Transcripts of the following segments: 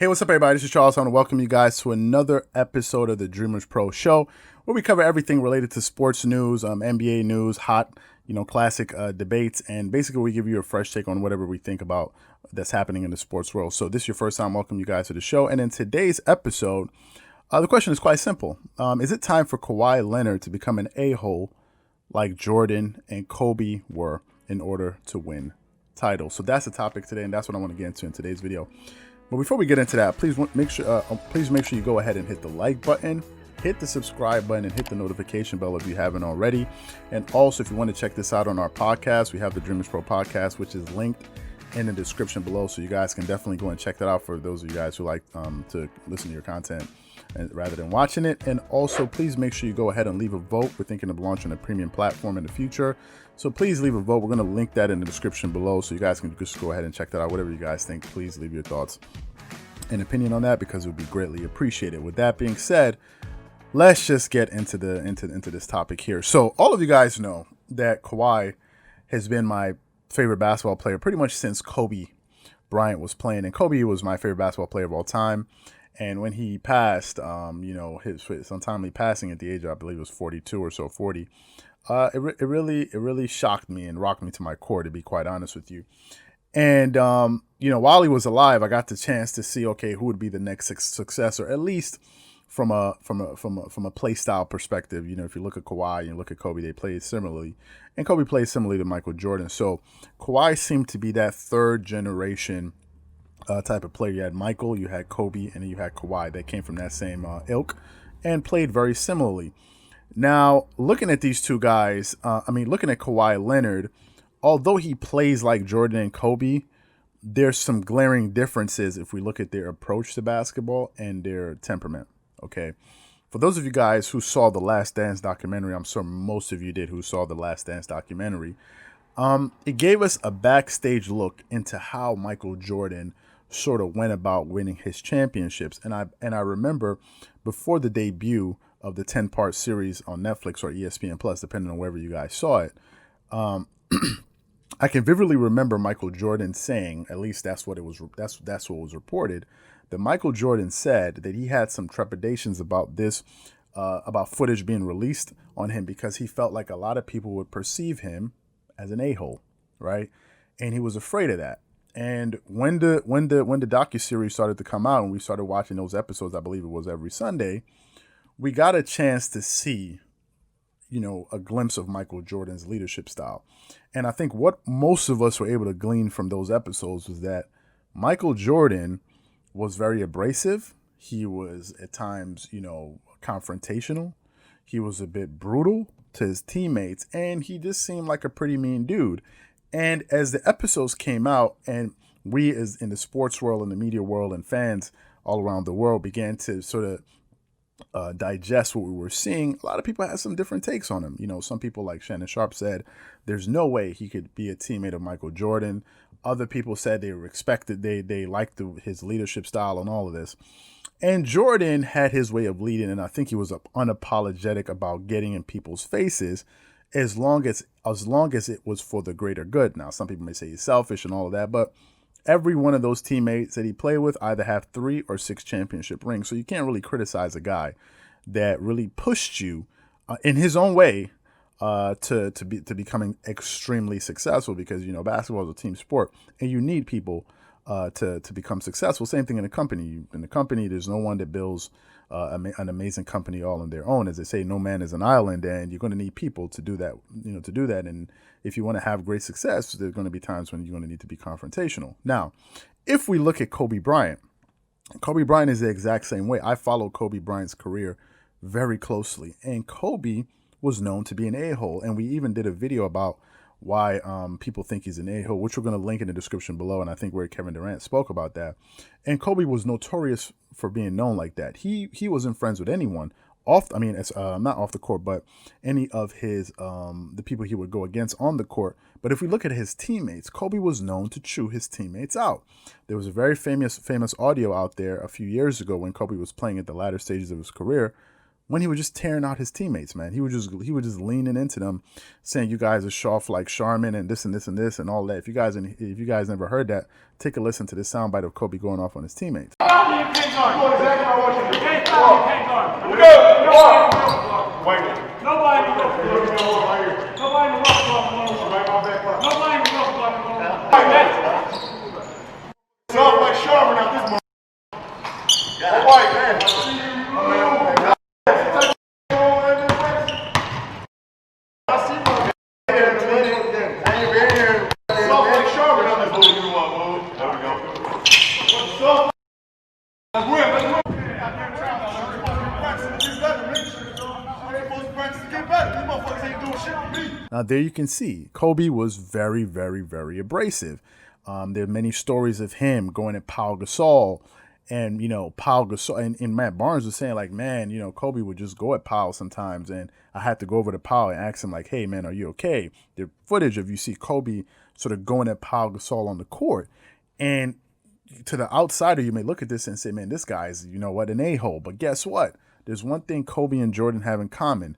Hey, what's up, everybody? This is Charles. I want to welcome you guys to another episode of the Dreamerspro Show, where we cover everything related to sports news, NBA news, hot, classic debates, and basically we give you a fresh take on whatever we think about that's happening in the sports world. So this is your first time, welcome you guys to the show. And in today's episode, the question is quite simple. Is it time for Kawhi Leonard to become an a-hole like Jordan and Kobe were in order to win titles? So that's the topic today, and that's what I want to get into in today's video. But before we get into that, please make sure you go ahead and hit the like button, hit the subscribe button, and hit the notification bell if you haven't already. And also, if you want to check this out on our podcast, we have the Dreamerspro Podcast, which is linked in the description below. So you guys can definitely go and check that out for those of you guys who like to listen to your content rather than watching it. And also, please make sure you go ahead and leave a vote. We're thinking of launching a premium platform in the future, so please leave a vote. We're going to link that in the description below, so you guys can just go ahead and check that out. Whatever you guys think, please leave your thoughts and opinion on that, because it would be greatly appreciated. With that being said, let's just get into this topic here. So all of you guys know that Kawhi has been my favorite basketball player pretty much since Kobe Bryant was playing, and Kobe was my favorite basketball player of all time. And when he passed, his untimely passing at the age of, I believe it was 42 or so, 40, it really shocked me and rocked me to my core, to be quite honest with you. And while he was alive, I got the chance to see, okay, who would be the next successor, at least from a play style perspective. If you look at Kawhi and you look at Kobe, they played similarly, and Kobe played similarly to Michael Jordan. So Kawhi seemed to be that third generation type of player. You had Michael, you had Kobe, and then you had Kawhi. They came from that same ilk and played very similarly. Now, looking at these two guys, looking at Kawhi Leonard, although he plays like Jordan and Kobe, there's some glaring differences if we look at their approach to basketball and their temperament. Okay, for those of you guys who saw the Last Dance documentary, I'm sure most of you did who saw the Last Dance documentary, it gave us a backstage look into how Michael Jordan sort of went about winning his championships. And I remember before the debut of the 10-part series on Netflix or ESPN Plus, depending on wherever you guys saw it, I can vividly remember Michael Jordan saying, at least that's what was reported, that Michael Jordan said that he had some trepidations about this, about footage being released on him, because he felt like a lot of people would perceive him as an a-hole, right? And he was afraid of that. And when the docuseries started to come out and we started watching those episodes, I believe it was every Sunday, we got a chance to see, a glimpse of Michael Jordan's leadership style. And I think what most of us were able to glean from those episodes was that Michael Jordan was very abrasive. He was at times, confrontational. He was a bit brutal to his teammates, and he just seemed like a pretty mean dude. And as the episodes came out, and we as in the sports world and the media world and fans all around the world began to sort of digest what we were seeing, a lot of people had some different takes on him. Some people like Shannon Sharp said there's no way he could be a teammate of Michael Jordan. Other people said they respected, they liked his leadership style and all of this. And Jordan had his way of leading, and I think he was unapologetic about getting in people's faces as long as it was for the greater good. Now, some people may say he's selfish and all of that, but every one of those teammates that he played with either have 3 or 6 championship rings. So you can't really criticize a guy that really pushed you in his own way to becoming extremely successful, because, basketball is a team sport and you need people to become successful. Same thing in a company. In a company, there's no one that builds an amazing company all on their own. As they say, no man is an island, and you're going to need people to do that, And if you want to have great success, there's going to be times when you're going to need to be confrontational. Now, if we look at Kobe Bryant is the exact same way. I followed Kobe Bryant's career very closely, and Kobe was known to be an a-hole. And we even did a video about why people think he's an a-hole, which we're going to link in the description below. And I think where Kevin Durant spoke about that. And Kobe was notorious for being known like that. He wasn't friends with anyone not off the court, but any of his the people he would go against on the court. But if we look at his teammates, Kobe was known to chew his teammates out. There was a very famous audio out there a few years ago when Kobe was playing at the latter stages of his career, when he was just tearing out his teammates, man. He was just leaning into them, saying, "You guys are soft like Charmin and this and this and this and all that." If you guys never heard that, take a listen to this soundbite of Kobe going off on his teammates. I me, you can't guard. You know exactly what I want you to do. You can't foul me, you can't guard. Go! Wait. Nobody in the rough Right here. Nobody in the rough block alone. Right my back line. Nobody in the rough block alone. Soft like Sharman out this month. All right, man. I see my I ain't been here. Soft like Sharman out this month. There we go. Soft. Let's win. Let's win. Now, there you can see Kobe was very, very, very abrasive. There are many stories of him going at Pau Gasol, and Pau Gasol and Matt Barnes was saying like, man, Kobe would just go at Pau sometimes, and I had to go over to Pau and ask him like, hey man, are you okay? The footage of you see Kobe sort of going at Pau Gasol on the court, and to the outsider, you may look at this and say, man, this guy's, an a-hole. But guess what? There's one thing Kobe and Jordan have in common.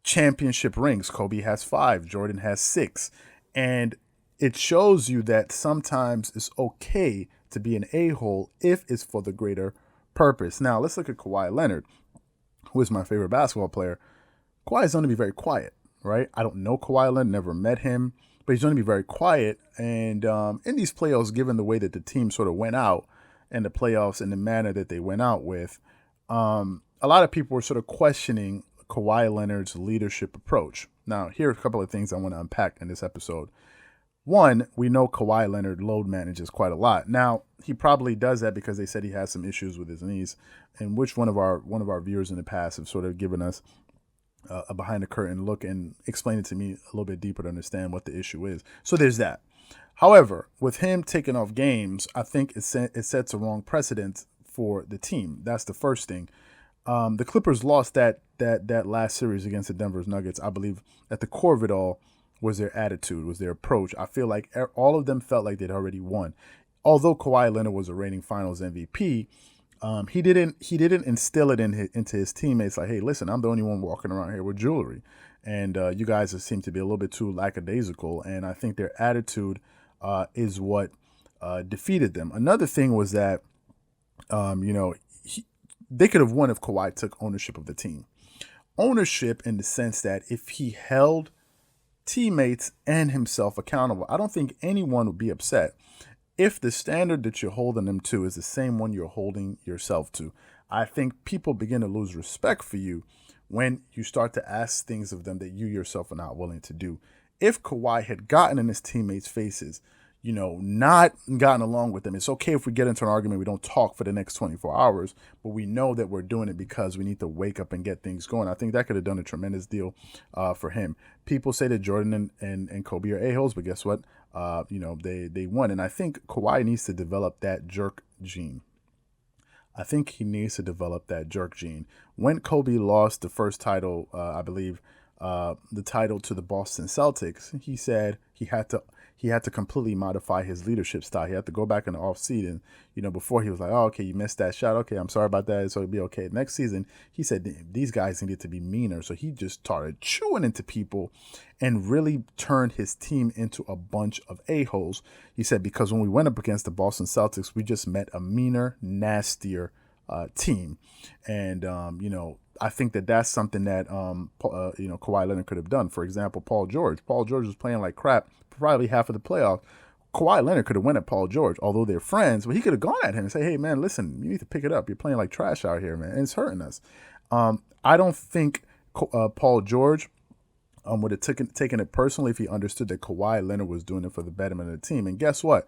Championship rings. Kobe has 5. Jordan has 6. And it shows you that sometimes it's okay to be an a-hole if it's for the greater purpose. Now, let's look at Kawhi Leonard, who is my favorite basketball player. Kawhi is going to be very quiet, right? I don't know Kawhi Leonard, never met him, but he's going to be very quiet. And in these playoffs, given the way that the team sort of went out in the playoffs and the manner that they went out with, a lot of people were sort of questioning Kawhi Leonard's leadership approach. Now, here are a couple of things I want to unpack in this episode. One, we know Kawhi Leonard load manages quite a lot. Now, he probably does that because they said he has some issues with his knees, and which one of our viewers in the past have sort of given us a behind the curtain look and explained it to me a little bit deeper to understand what the issue is. So there's that. However, with him taking off games, I think it sets a wrong precedent for the team. That's the first thing. The Clippers lost that last series against the Denver Nuggets. I believe at the core of it all was their attitude, was their approach. I feel like all of them felt like they'd already won. Although Kawhi Leonard was a reigning Finals MVP, he didn't instill it into his teammates like, hey, listen, I'm the only one walking around here with jewelry, and you guys seem to be a little bit too lackadaisical. And I think their attitude is what defeated them. Another thing was that they could have won if Kawhi took ownership of the team. Ownership in the sense that if he held teammates and himself accountable, I don't think anyone would be upset if the standard that you're holding them to is the same one you're holding yourself to. I think people begin to lose respect for you when you start to ask things of them that you yourself are not willing to do. If Kawhi had gotten in his teammates' faces, not gotten along with them. It's okay if we get into an argument, we don't talk for the next 24 hours, but we know that we're doing it because we need to wake up and get things going. I think that could have done a tremendous deal for him. People say that Jordan and Kobe are a-holes, but guess what? They won. And I think Kawhi needs to develop that jerk gene. I think he needs to develop that jerk gene. When Kobe lost the first title, I believe, the title to the Boston Celtics, he said he had to completely modify his leadership style. He had to go back in the offseason, before he was like, oh, okay, you missed that shot. Okay, I'm sorry about that. So it'll be okay. Next season, he said these guys needed to be meaner. So he just started chewing into people and really turned his team into a bunch of a-holes. He said, because when we went up against the Boston Celtics, we just met a meaner, nastier team. And, I think that's something that, Kawhi Leonard could have done. For example, Paul George. Paul George was playing like crap probably half of the playoffs. Kawhi Leonard could have went at Paul George, although they're friends, but he could have gone at him and say, hey, man, listen, you need to pick it up. You're playing like trash out here, man, and it's hurting us. I don't think Paul George would have taken it personally if he understood that Kawhi Leonard was doing it for the betterment of the team. And guess what?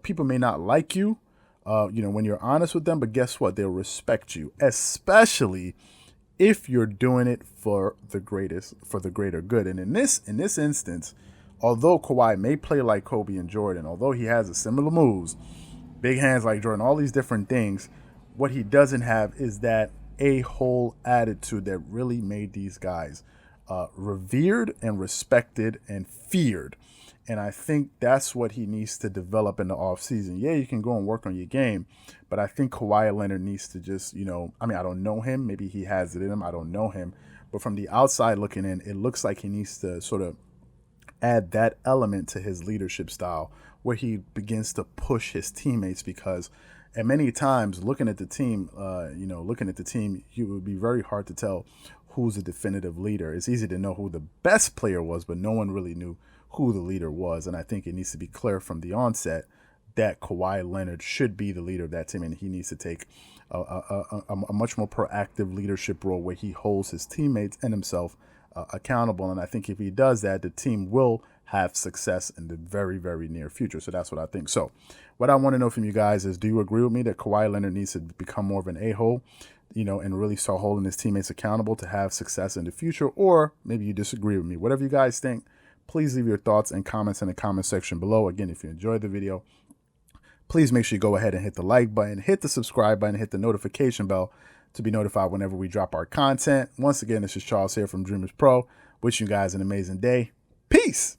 People may not like you, when you're honest with them, but guess what? They'll respect you, especially if you're doing it for the greater good. And in this instance, although Kawhi may play like Kobe and Jordan, although he has a similar moves, big hands like Jordan, all these different things, what he doesn't have is that a-hole attitude that really made these guys revered and respected and feared. And I think that's what he needs to develop in the offseason. Yeah, you can go and work on your game, but I think Kawhi Leonard needs to just, I don't know him. Maybe he has it in him. I don't know him. But from the outside looking in, it looks like he needs to sort of add that element to his leadership style where he begins to push his teammates because, And many times, looking at the team, it would be very hard to tell who's the definitive leader. It's easy to know who the best player was, but no one really knew who the leader was. And I think it needs to be clear from the onset that Kawhi Leonard should be the leader of that team, and he needs to take a much more proactive leadership role where he holds his teammates and himself accountable. And I think if he does that, the team will have success in the very, very near future. So that's what I think. So what I want to know from you guys is, do you agree with me that Kawhi Leonard needs to become more of an a-hole, and really start holding his teammates accountable to have success in the future? Or maybe you disagree with me. Whatever you guys think, please leave your thoughts and comments in the comment section below. Again, if you enjoyed the video, please make sure you go ahead and hit the like button, hit the subscribe button, hit the notification bell to be notified whenever we drop our content. Once again, this is Charles here from Dreamerspro. Wishing you guys an amazing day. Peace.